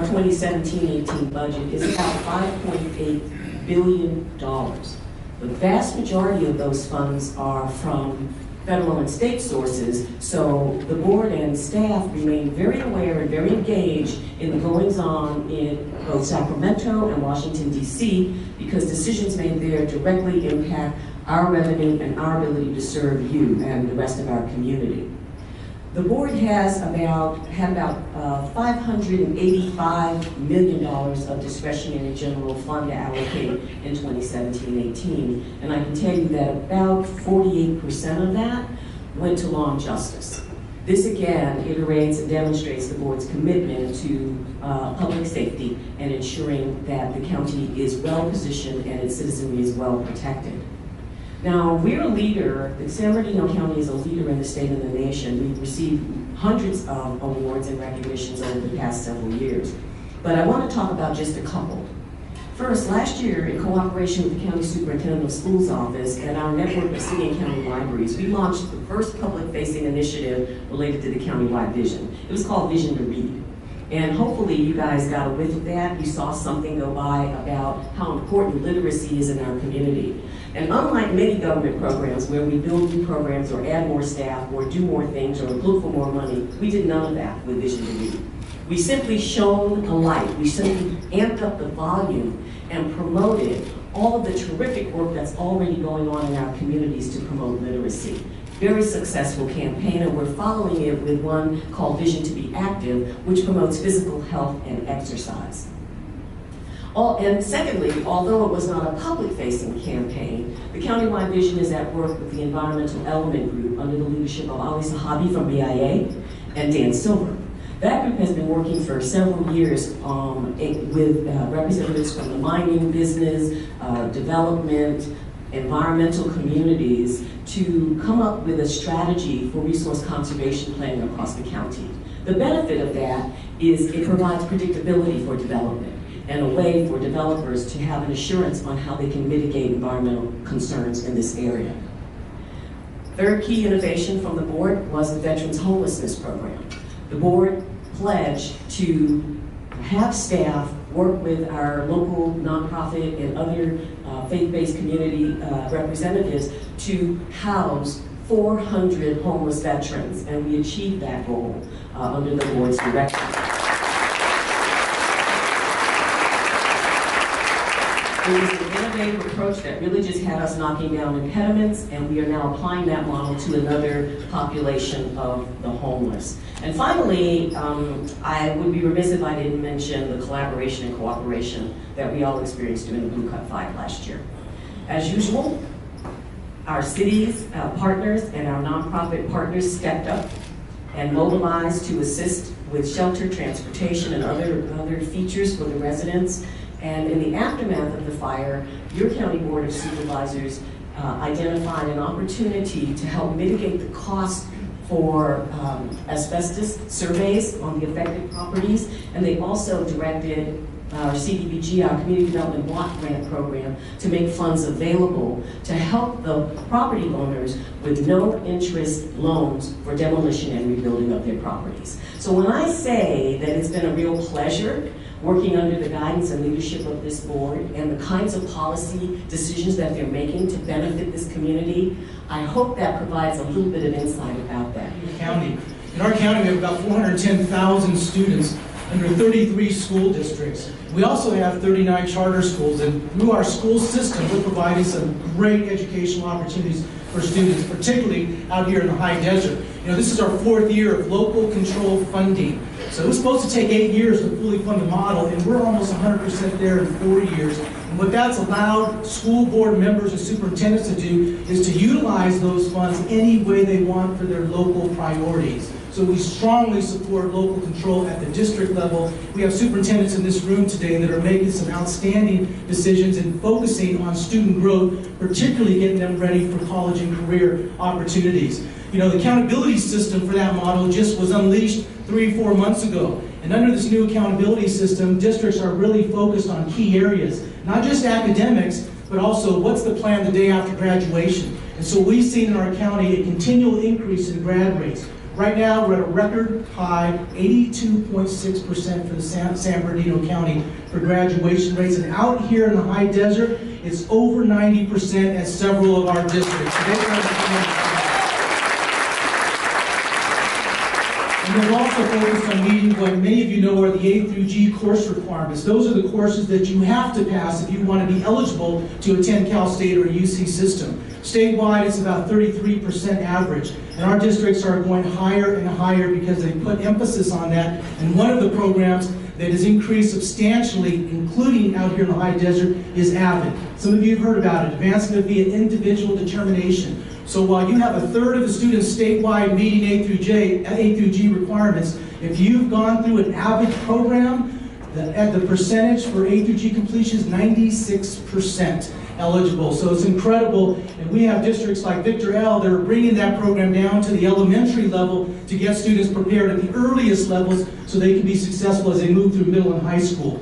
our 2017-18 budget is about $5.8 billion. The vast majority of those funds are from federal and state sources, so the board and staff remain very aware and very engaged in the goings-on in both Sacramento and Washington, D.C., because decisions made there directly impact our revenue and our ability to serve you and the rest of our community. The board had about $585 million of discretionary general fund to allocate in 2017-18, and I can tell you that about 48% of that went to law and justice. This again iterates and demonstrates the board's commitment to public safety and ensuring that the county is well positioned and its citizenry is well protected. Now, we're a leader, the San Bernardino County is a leader in the state and the nation. We've received hundreds of awards and recognitions over the past several years. But I want to talk about just a couple. First, last year, in cooperation with the County Superintendent of Schools Office and our network of city and county libraries, we launched the first public-facing initiative related to the countywide vision. It was called Vision to Read. And hopefully you guys got a whiff of that. You saw something go by about how important literacy is in our community. And unlike many government programs where we build new programs or add more staff or do more things or look for more money, we did none of that with Vision to Read. We simply shone a light. We simply amped up the volume and promoted all of the terrific work that's already going on in our communities to promote literacy. Very successful campaign, and we're following it with one called Vision to be Active, which promotes physical health and exercise. And secondly, although it was not a public-facing campaign, the countywide vision is at work with the Environmental Element Group under the leadership of Ali Sahabi from BIA and Dan Silver. That group has been working for several years with representatives from the mining business, development, environmental communities to come up with a strategy for resource conservation planning across the county. The benefit of that is it provides predictability for development and a way for developers to have an assurance on how they can mitigate environmental concerns in this area. Third key innovation from the board was the Veterans Homelessness Program. The board pledged to have staff work with our local nonprofit and other faith-based community representatives to house 400 homeless veterans, and we achieved that goal under the board's direction. It was an innovative approach that really just had us knocking down impediments, and we are now applying that model to another population of the homeless. And finally, I would be remiss if I didn't mention the collaboration and cooperation that we all experienced during the Blue Cut Fight last year. As usual, our cities, our partners, and our nonprofit partners stepped up and mobilized to assist with shelter, transportation, and other features for the residents. And in the aftermath of the fire, your County Board of Supervisors identified an opportunity to help mitigate the cost for asbestos surveys on the affected properties, and they also directed our CDBG, our Community Development Block Grant Program, to make funds available to help the property owners with no interest loans for demolition and rebuilding of their properties. So when I say that it's been a real pleasure working under the guidance and leadership of this board and the kinds of policy decisions that they're making to benefit this community, I hope that provides a little bit of insight about that. In our county, we have about 410,000 students under 33 school districts. We also have 39 charter schools, and through our school system, we're providing some great educational opportunities for students, particularly out here in the high desert. You know, this is our 4th year of local control funding. So it was supposed to take 8 years to fully fund the model, and we're almost 100% there in 4 years. And what that's allowed school board members and superintendents to do is to utilize those funds any way they want for their local priorities. So we strongly support local control at the district level. We have superintendents in this room today that are making some outstanding decisions and focusing on student growth, particularly getting them ready for college and career opportunities. You know, the accountability system for that model just was unleashed 3 or 4 months ago. And under this new accountability system, districts are really focused on key areas, not just academics, but also what's the plan the day after graduation. And so we've seen in our county a continual increase in grad rates. Right now, we're at a record high, 82.6% for the San Bernardino County for graduation rates. And out here in the high desert, it's over 90% at several of our districts. And we've also focused on meeting what many of you know are the A through G course requirements. Those are the courses that you have to pass if you want to be eligible to attend Cal State or UC system. Statewide, it's about 33% average. And our districts are going higher and higher because they put emphasis on that. And one of the programs that has increased substantially, including out here in the high desert, is AVID. Some of you have heard about it, Advancement via Individual Determination. So while you have a third of the students statewide meeting A through G requirements, if you've gone through an AVID program, the percentage for A through G completion is 96% eligible. So it's incredible. And we have districts like Victor L. that are bringing that program down to the elementary level to get students prepared at the earliest levels so they can be successful as they move through middle and high school.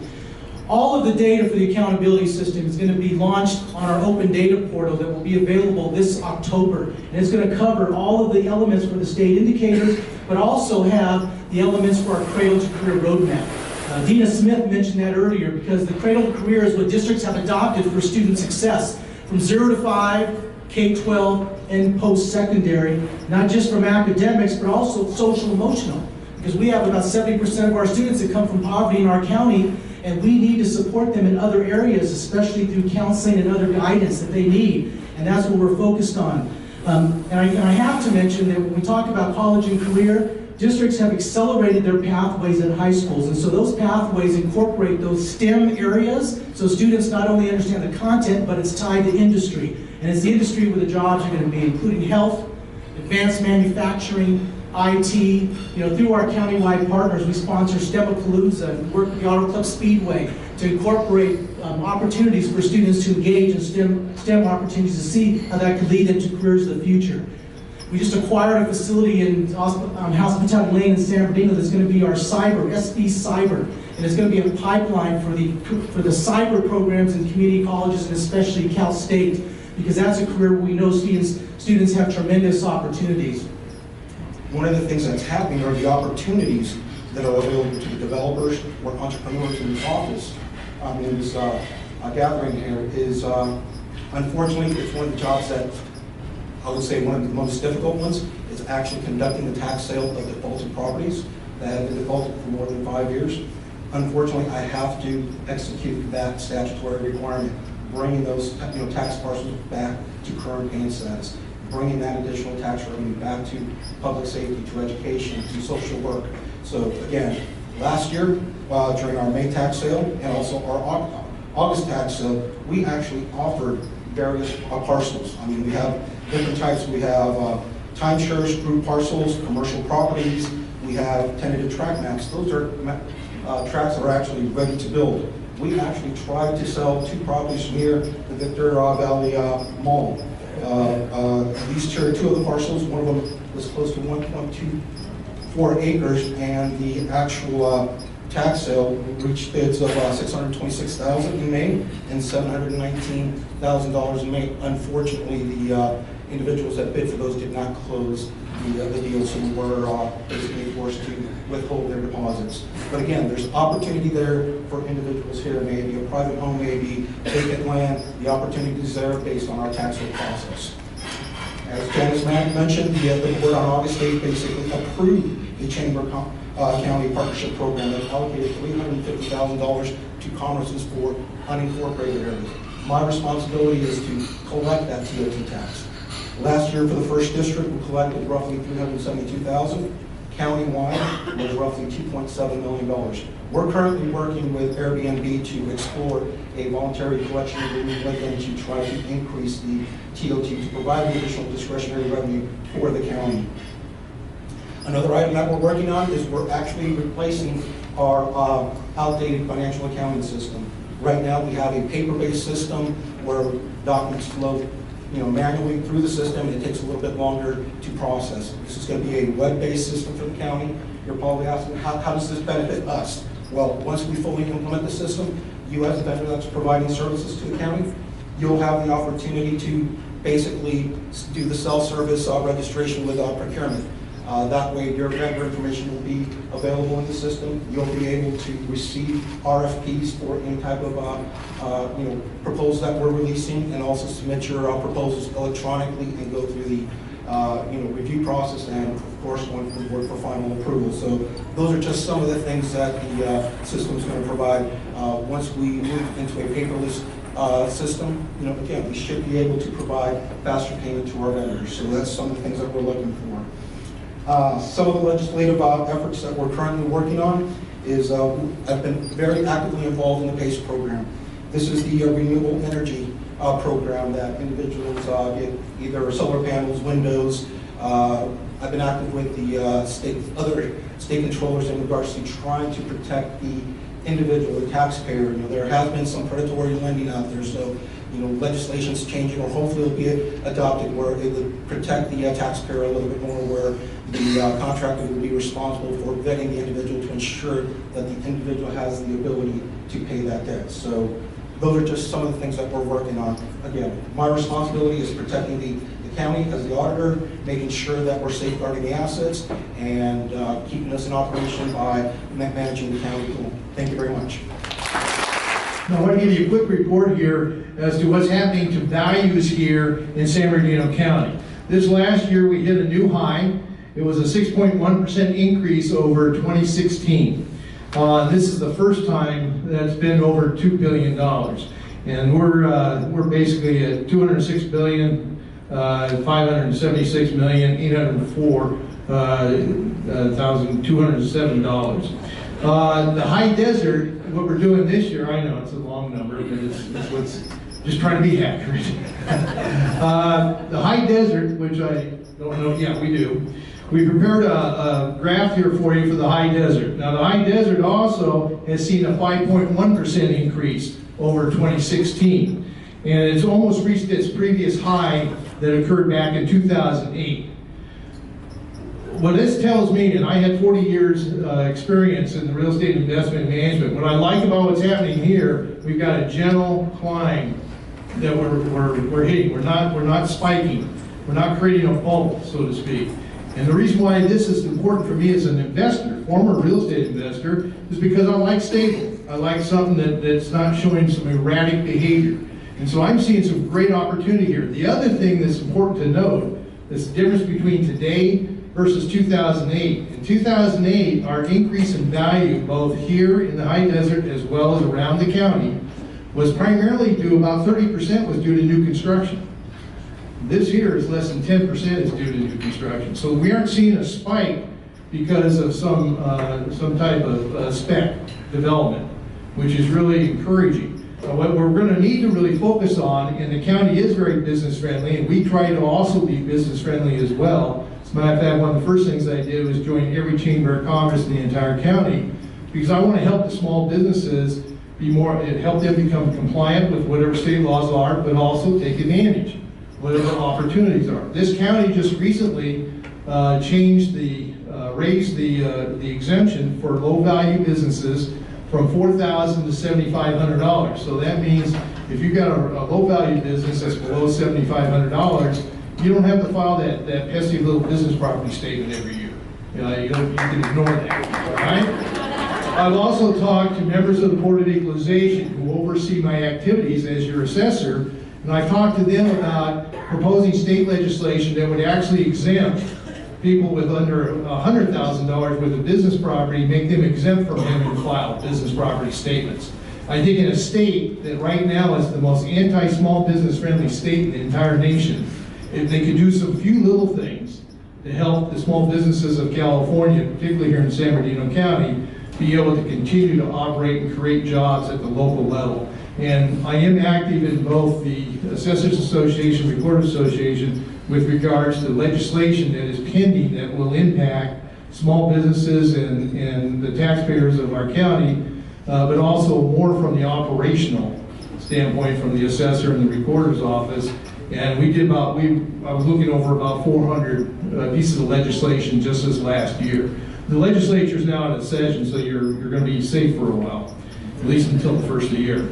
All of the data for the accountability system is going to be launched on our open data portal that will be available this October. And it's going to cover all of the elements for the state indicators, but also have the elements for our Cradle to Career Roadmap. Dena Smith mentioned that earlier because the Cradle to Career is what districts have adopted for student success from 0 to 5, K-12, and post-secondary, not just from academics, but also social-emotional. Because we have about 70% of our students that come from poverty in our county, and we need to support them in other areas, especially through counseling and other guidance that they need. And that's what we're focused on. And I have to mention that when we talk about college and career, districts have accelerated their pathways at high schools. And so those pathways incorporate those STEM areas, so students not only understand the content, but it's tied to industry. And it's the industry where the jobs are going to be, including health, advanced manufacturing, IT. Through our countywide partners, we sponsor STEMapalooza, we work with the Auto Club Speedway to incorporate opportunities for students to engage in STEM opportunities to see how that could lead them to careers of the future. We just acquired a facility in Hospitality Lane in San Bernardino that's going to be our cyber, SB Cyber, and it's going to be a pipeline for the cyber programs in community colleges and especially Cal State, because that's a career where we know students have tremendous opportunities. One of the things that's happening are the opportunities that are available to the developers or entrepreneurs in the office in this gathering here is, unfortunately, it's one of the jobs that I would say one of the most difficult ones is actually conducting the tax sale of defaulted properties that have been defaulted for more than 5 years. Unfortunately, I have to execute that statutory requirement, bringing those tax parcels back to current paying status, bringing that additional tax revenue back to public safety, to education, to social work. So again, last year during our May tax sale and also our August tax sale, we actually offered various parcels. I mean, we have different types. We have timeshares, group parcels, commercial properties. We have tentative tract maps. Those are tracts that are actually ready to build. We actually tried to sell 2 properties near the Victor Valley Mall. These 2 of the parcels, one of them was close to 1.24 acres, and the actual tax sale reached bids of $626,000 in May and $719,000 in May. Unfortunately, the individuals that bid for those did not close the deal, so we were basically forced to withhold their deposits. But again, there's opportunity there for individuals here, maybe a private home, maybe vacant land. The opportunity is there based on our tax sale process. As Janice mentioned, the board on August 8th basically approved the Chamber County Partnership Program that allocated $350,000 to commerces for unincorporated areas. My responsibility is to collect that TOT tax. Last year for the first district, we collected roughly $372,000. Countywide was roughly $2.7 million. We're currently working with Airbnb to explore a voluntary collection agreement with them to try to increase the TOT to provide the additional discretionary revenue for the county. Another item that we're working on is we're actually replacing our outdated financial accounting system. Right now we have a paper-based system where documents flow manually through the system, and it takes a little bit longer to process. This is going to be a web-based system for the county. You're probably asking, how does this benefit us? Well, once we fully implement the system, you as a vendor that's providing services to the county, you'll have the opportunity to basically do the self-service registration with procurement. That way, your vendor information will be available in the system. You'll be able to receive RFPs for any type of proposals that we're releasing, and also submit your proposals electronically and go through the review process, and of course going forward for final approval. So those are just some of the things that the system is going to provide. Once we move into a paperless system, again, we should be able to provide faster payment to our vendors. So that's some of the things that we're looking for. Some of the legislative efforts that we're currently working on is I've been very actively involved in the PACE program. This is the renewable energy program that individuals get either solar panels, windows. I've been active with the other state controllers in regards to trying to protect the individual, the taxpayer. There has been some predatory lending out there, so legislation's changing, or hopefully it'll be adopted where it would protect the taxpayer a little bit more, where the contractor would be responsible for vetting the individual to ensure that the individual has the ability to pay that debt. So those are just some of the things that we're working on. Again, my responsibility is protecting the county as the auditor, making sure that we're safeguarding the assets, and keeping us in operation by managing the county. Thank you very much. Now, I want to give you a quick report here as to what's happening to values here in San Bernardino County. This last year we hit a new high. It was a 6.1% increase over 2016. This is the first time that's been over $2 billion. And we're basically at $206,576,804,207. The high desert, what we're doing this year, I know it's a long number, but it's what's just trying to be accurate. The high desert, which I don't know, yeah, we do. We prepared a graph here for you for the high desert. Now, the high desert also has seen a 5.1% increase over 2016. And it's almost reached its previous high that occurred back in 2008. What this tells me, and I had 40 years experience in the real estate investment management, what I like about what's happening here, we've got a gentle climb that we're hitting. We're not spiking. We're not creating a bubble, so to speak. And the reason why this is important for me as an investor, former real estate investor, is because I like stable. I like something that's not showing some erratic behavior. And so I'm seeing some great opportunity here. The other thing that's important to note is the difference between today versus 2008. In 2008, our increase in value, both here in the high desert as well as around the county, was primarily due, about 30% was due to new construction. This year is less than 10% is due to new construction. So we aren't seeing a spike because of some type of spec development, which is really encouraging. What we're going to need to really focus on, and the county is very business friendly, and we try to also be business friendly as well. As a matter of fact, one of the first things I did was join every chamber of commerce in the entire county, because I want to help the small businesses be more, help them become compliant with whatever state laws are, but also take advantage of whatever opportunities are. This county just recently raised the exemption for low value businesses from $4,000 to $7,500. So that means if you've got a low value business that's below $7,500, you don't have to file that pesky little business property statement every year. You can ignore that, all right? I've also talked to members of the Board of Equalization who oversee my activities as your assessor, and I've talked to them about proposing state legislation that would actually exempt people with under $100,000 worth of business property, make them exempt from having to file business property statements. I think in a state that right now is the most anti-small business friendly state in the entire nation, if they could do some few little things to help the small businesses of California, particularly here in San Bernardino County, be able to continue to operate and create jobs at the local level. And I am active in both the Assessors Association, Recorders Association, with regards to legislation that is pending that will impact small businesses and the taxpayers of our county, but also more from the operational standpoint from the assessor and the recorder's office. And I was looking over about 400 pieces of legislation just this last year. The legislature is now in a session, so you're going to be safe for a while, at least until the first of the year.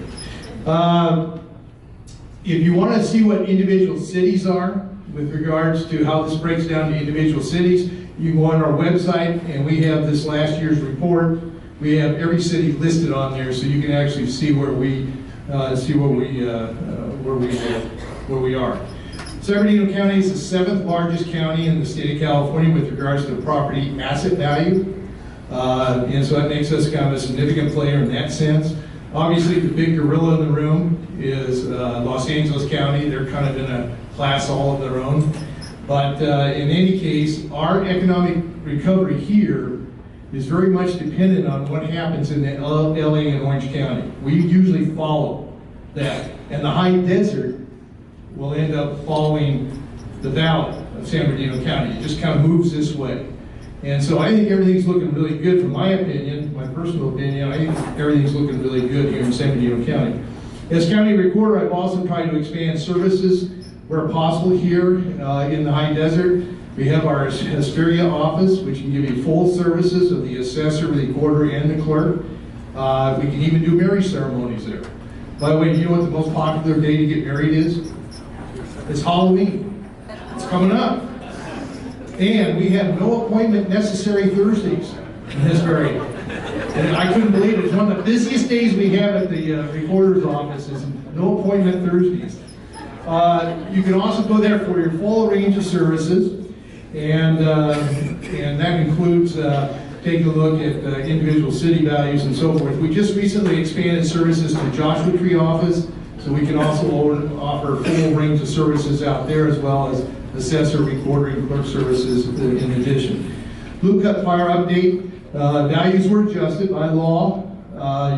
If you want to see what individual cities are with regards to how this breaks down to individual cities, you can go on our website, and we have this last year's report. We have every city listed on there, so you can actually see where we are. San Bernardino County is the 7th largest county in the state of California with regards to property asset value. And so that makes us kind of a significant player in that sense. Obviously, the big gorilla in the room is Los Angeles County. They're kind of in a class all of their own. But in any case, our economic recovery here is very much dependent on what happens in the LA and Orange County. We usually follow that. And the high desert will end up following the valley of San Bernardino County. It just kind of moves this way. And so I think everything's looking really good from my opinion, my personal opinion. I think everything's looking really good here in San Bernardino County. As county recorder, I've also tried to expand services where possible here in the high desert. We have our Hesperia office, which can give you full services of the assessor, the recorder, and the clerk. We can even do marriage ceremonies there. By the way, do you know what the most popular day to get married is? It's Halloween. It's coming up. And we have no appointment necessary Thursdays in Hesperia. And I couldn't believe it. It's one of the busiest days we have at the recorder's office is no appointment Thursdays. You can also go there for your full range of services, and that includes taking a look at individual city values and so forth. We just recently expanded services to Joshua Tree office, so we can also offer full range of services out there, as well as assessor, recorder, and clerk services in addition. Blue Cut Fire update. Values were adjusted by law.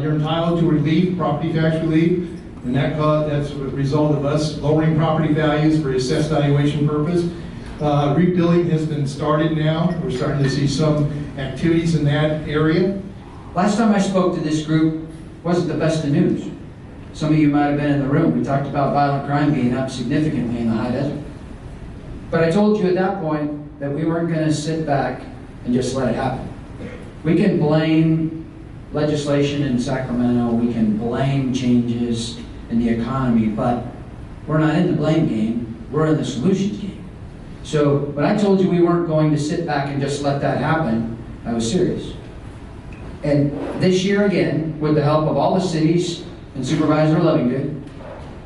You're entitled to relief, property tax relief, and that's a result of us lowering property values for assessed valuation purpose. Rebuilding has been started now. We're starting to see some activities in that area. Last time I spoke to this group wasn't the best of news. Some of you might have been in the room. We talked about violent crime being up significantly in the high desert. But I told you at that point that we weren't going to sit back and just let it happen. We can blame legislation in Sacramento, we can blame changes in the economy, but we're not in the blame game, we're in the solutions game. So when I told you we weren't going to sit back and just let that happen, I was serious. And this year again, with the help of all the cities and Supervisor Lovingood,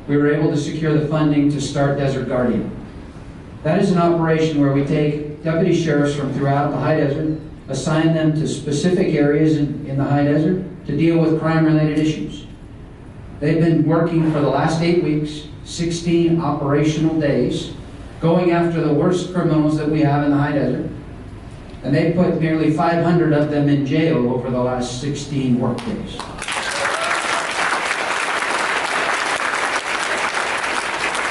we were able to secure the funding to start Desert Guardian. That is an operation where we take deputy sheriffs from throughout the high desert, assign them to specific areas in the high desert to deal with crime-related issues. They've been working for the last 8 weeks, 16 operational days, going after the worst criminals that we have in the high desert. And they put nearly 500 of them in jail over the last 16 work days.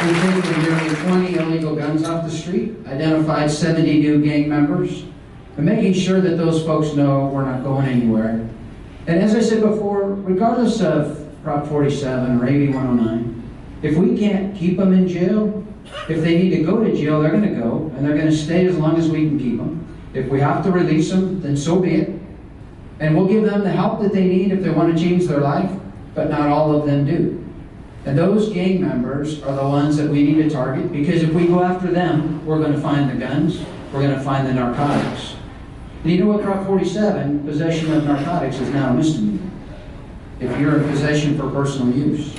We've taken nearly 20 illegal guns off the street, identified 70 new gang members, and making sure that those folks know we're not going anywhere. And as I said before, regardless of Prop 47 or AB 109, if we can't keep them in jail, if they need to go to jail, they're going to go, and they're going to stay as long as we can keep them. If we have to release them, then so be it. And we'll give them the help that they need if they want to change their life, but not all of them do. And those gang members are the ones that we need to target, because if we go after them, we're going to find the guns, we're going to find the narcotics. And you know what, Prop 47, possession of narcotics is now a misdemeanor if you're in possession for personal use.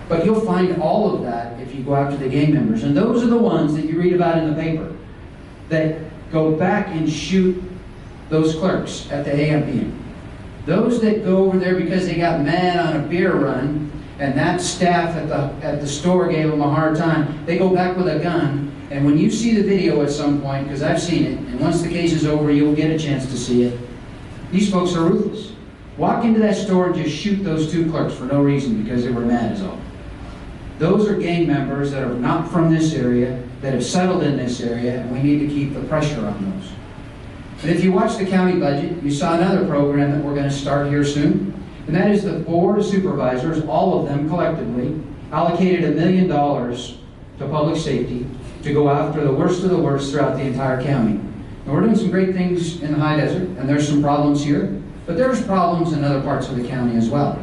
But you'll find all of that if you go after the gang members. And those are the ones that you read about in the paper that go back and shoot those clerks at the AM/PM. Those that go over there because they got mad on a beer run and that staff at the store gave them a hard time, they go back with a gun. And when you see the video at some point, because I've seen it, and once the case is over, you'll get a chance to see it, these folks are ruthless. Walk into that store and just shoot those 2 clerks for no reason because they were mad is all. Those are gang members that are not from this area, that have settled in this area, and we need to keep the pressure on those. And if you watch the county budget, you saw another program that we're going to start here soon, and that is the Board of Supervisors, all of them collectively, allocated $1 million to public safety to go after the worst of the worst throughout the entire county. And we're doing some great things in the high desert, and there's some problems here, but there's problems in other parts of the county as well.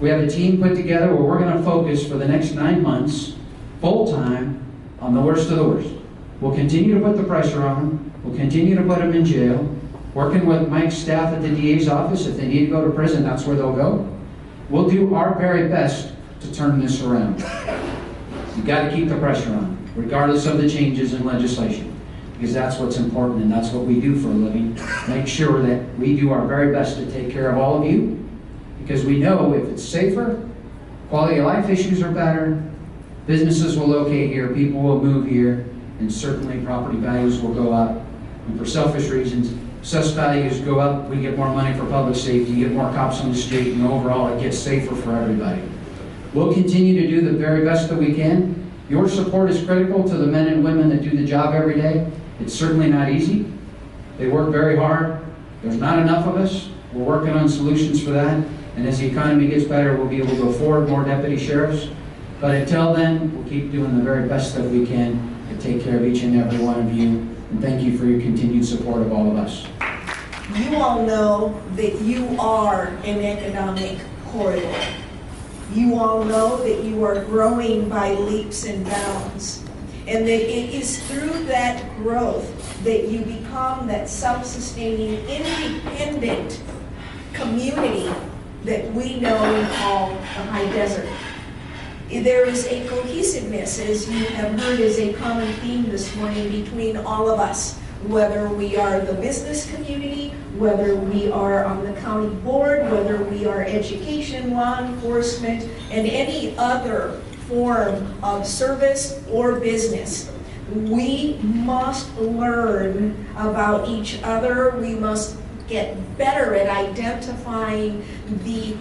We have a team put together where we're going to focus for the next 9 months, full-time, on the worst of the worst. We'll continue to put the pressure on them. We'll continue to put them in jail. Working with Mike's staff at the DA's office, if they need to go to prison, that's where they'll go. We'll do our very best to turn this around. You've got to keep the pressure on, regardless of the changes in legislation, because that's what's important and that's what we do for a living. Make sure that we do our very best to take care of all of you, because we know if it's safer, quality of life issues are better, businesses will locate here, people will move here, and certainly property values will go up. And for selfish reasons, assessed values go up, we get more money for public safety, get more cops on the street, and overall it gets safer for everybody. We'll continue to do the very best that we can. Your support is critical to the men and women that do the job every day. It's certainly not easy. They work very hard. There's not enough of us. We're working on solutions for that. And as the economy gets better, we'll be able to afford more deputy sheriffs. But until then, we'll keep doing the very best that we can to take care of each and every one of you. And thank you for your continued support of all of us. You all know that you are an economic corridor. You all know that you are growing by leaps and bounds. And that it is through that growth that you become that self-sustaining, independent community that we know and call the High Desert. There is a cohesiveness, as you have heard, is a common theme this morning between all of us, whether we are the business community, whether we are on the county board, whether we are education, law enforcement, and any other form of service or business. We must learn about each other. We must get better at identifying the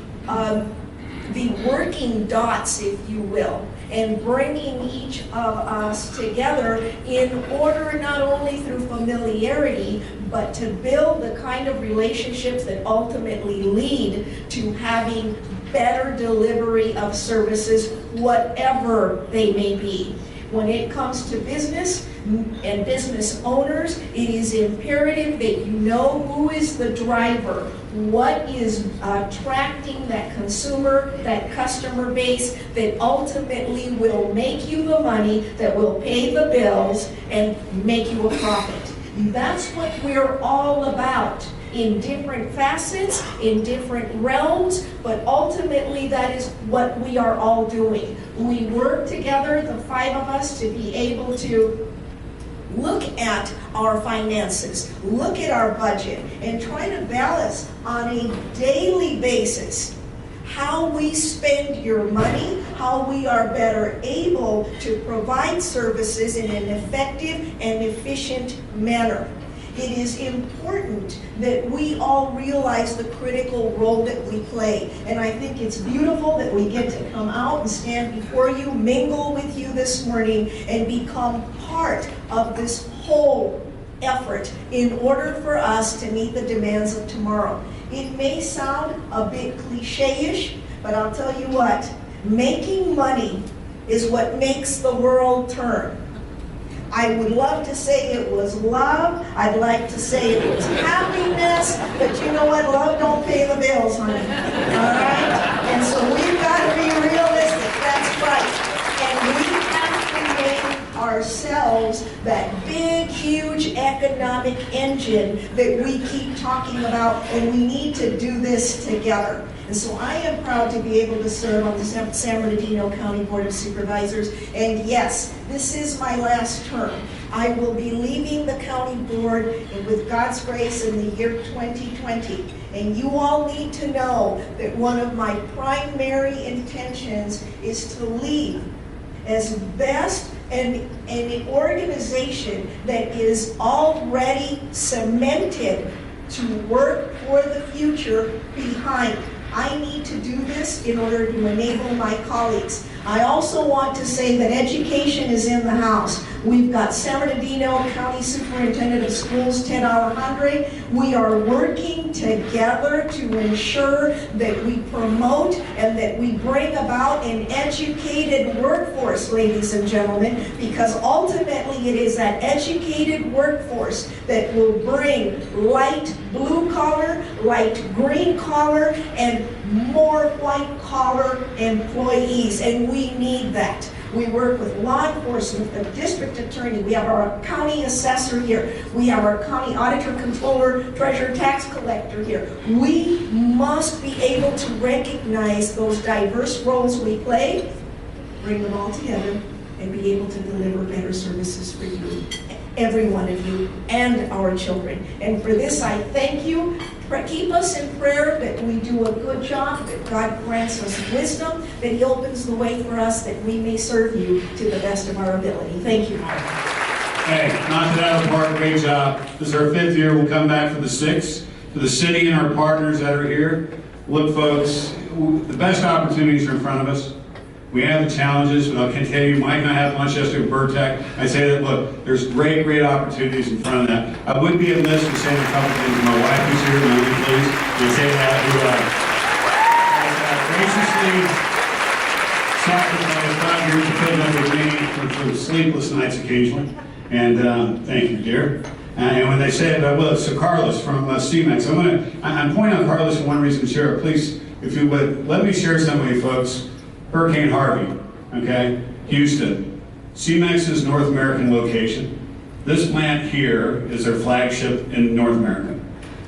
working dots, if you will, and bringing each of us together in order not only through familiarity, but to build the kind of relationships that ultimately lead to having better delivery of services, whatever they may be. When it comes to business and business owners, it is imperative that you know who is the driver, what is attracting that consumer, that customer base that ultimately will make you the money, that will pay the bills and make you a profit. That's what we're all about in different facets, in different realms, but ultimately that is what we are all doing. We work together, the five of us, to be able to look at our finances, look at our budget, and try to balance on a daily basis how we spend your money, how we are better able to provide services in an effective and efficient manner. It is important that we all realize the critical role that we play. And I think it's beautiful that we get to come out and stand before you, mingle with you this morning, and become part of this whole effort in order for us to meet the demands of tomorrow. It may sound a bit cliche-ish, but I'll tell you what, making money is what makes the world turn. I would love to say it was love. I'd like to say it was happiness. But you know what? Love don't pay the bills, honey. All right? And so we've got to be realistic. That's right. And we have to make ourselves that big, huge economic engine that we keep talking about, and we need to do this together. And so I am proud to be able to serve on the San Bernardino County Board of Supervisors. And yes, this is my last term. I will be leaving the county board with God's grace in the year 2020. And you all need to know that one of my primary intentions is to leave as best an organization that is already cemented to work for the future behind. I need to do this in order to enable my colleagues. I also want to say that education is in the house. We've got San Bernardino County Superintendent of Schools, Ted Alejandre. We are working together to ensure that we promote and that we bring about an educated workforce, ladies and gentlemen, because ultimately it is that educated workforce that will bring light blue collar, light green collar, and more white collar employees, and we need that. We work with law enforcement, the district attorney, we have our county assessor here, we have our county auditor, controller, treasurer, tax collector here. We must be able to recognize those diverse roles we play, bring them all together, and be able to deliver better services for you, every one of you, and our children. And for this, I thank you. Keep us in prayer that we do a good job, that God grants us wisdom, that He opens the way for us, that we may serve you to the best of our ability. Thank you. Hey, knocked it out of the park, great job. This is our 5th year, we'll come back for the 6th. To the city and our partners that are here, look folks, the best opportunities are in front of us. We have the challenges, but I can tell you, Mike and I had lunch yesterday with Burtech. I say that, look, there's great, great opportunities in front of that. I would be amiss to say a couple things. My wife is here, Melanie, please, to say that, who graciously sacrificed 5 years of putting up with me for sleepless nights occasionally. And thank you, dear. And when they said, well, so Carlos from CMEX, I'm pointing out Carlos for one reason, Sheriff. Please, if you would, let me share some with you folks. Hurricane Harvey, okay? Houston. CMEX's North American location. This plant here is their flagship in North America.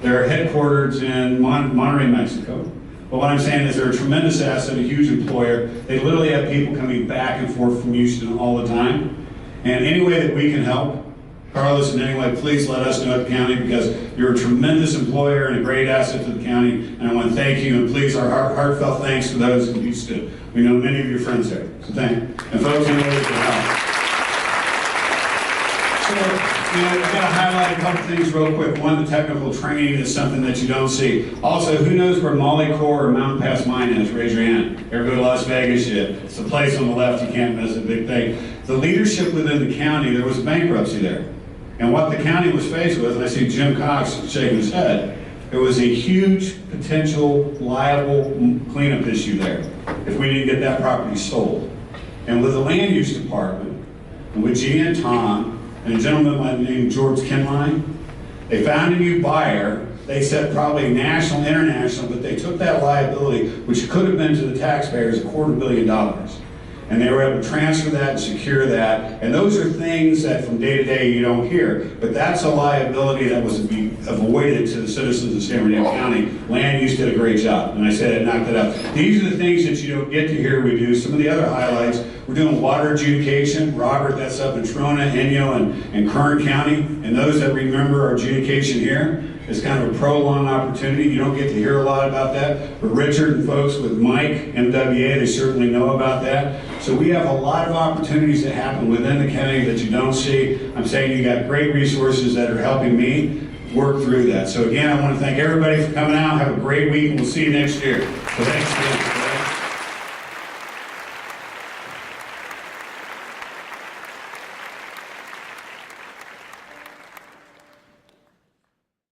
They're headquartered in Monterrey, Mexico. But what I'm saying is they're a tremendous asset, a huge employer. They literally have people coming back and forth from Houston all the time. And any way that we can help, Carlos, in any way, please let us know at the county, because you're a tremendous employer and a great asset to the county. And I want to thank you, and please, our heartfelt thanks to those in Houston. We know many of your friends there, so thank you. And folks, any way we can help. So, I've got to highlight a couple things real quick. One, the technical training is something that you don't see. Also, who knows where Molly Core or Mountain Pass Mine is? Raise your hand. Ever go to Las Vegas yet? It's the place on the left, you can't miss, a big thing. The leadership within the county, there was bankruptcy there. And what the county was faced with, and I see Jim Cox shaking his head, there was a huge potential liable cleanup issue there if we didn't get that property sold. And with the land use department, and with Gina and Tom, and a gentleman by the name of George Kinline, they found a new buyer. They said probably national, international, but they took that liability, which could have been to the taxpayers, $250 million. And they were able to transfer that and secure that. And those are things that from day to day you don't hear. But that's a liability that was avoided to the citizens of San Bernardino County. Land use did a great job. And I said it, knocked it out. These are the things that you don't get to hear we do. Some of the other highlights, we're doing water adjudication. Robert, that's up in Trona, Inyo, and Kern County. And those that remember our adjudication here, it's kind of a prolonged opportunity. You don't get to hear a lot about that. But Richard and folks with Mike, MWA, they certainly know about that. So we have a lot of opportunities that happen within the county that you don't see. I'm saying you got great resources that are helping me work through that. So again, I want to thank everybody for coming out. Have a great week, and we'll see you next year. So thanks again.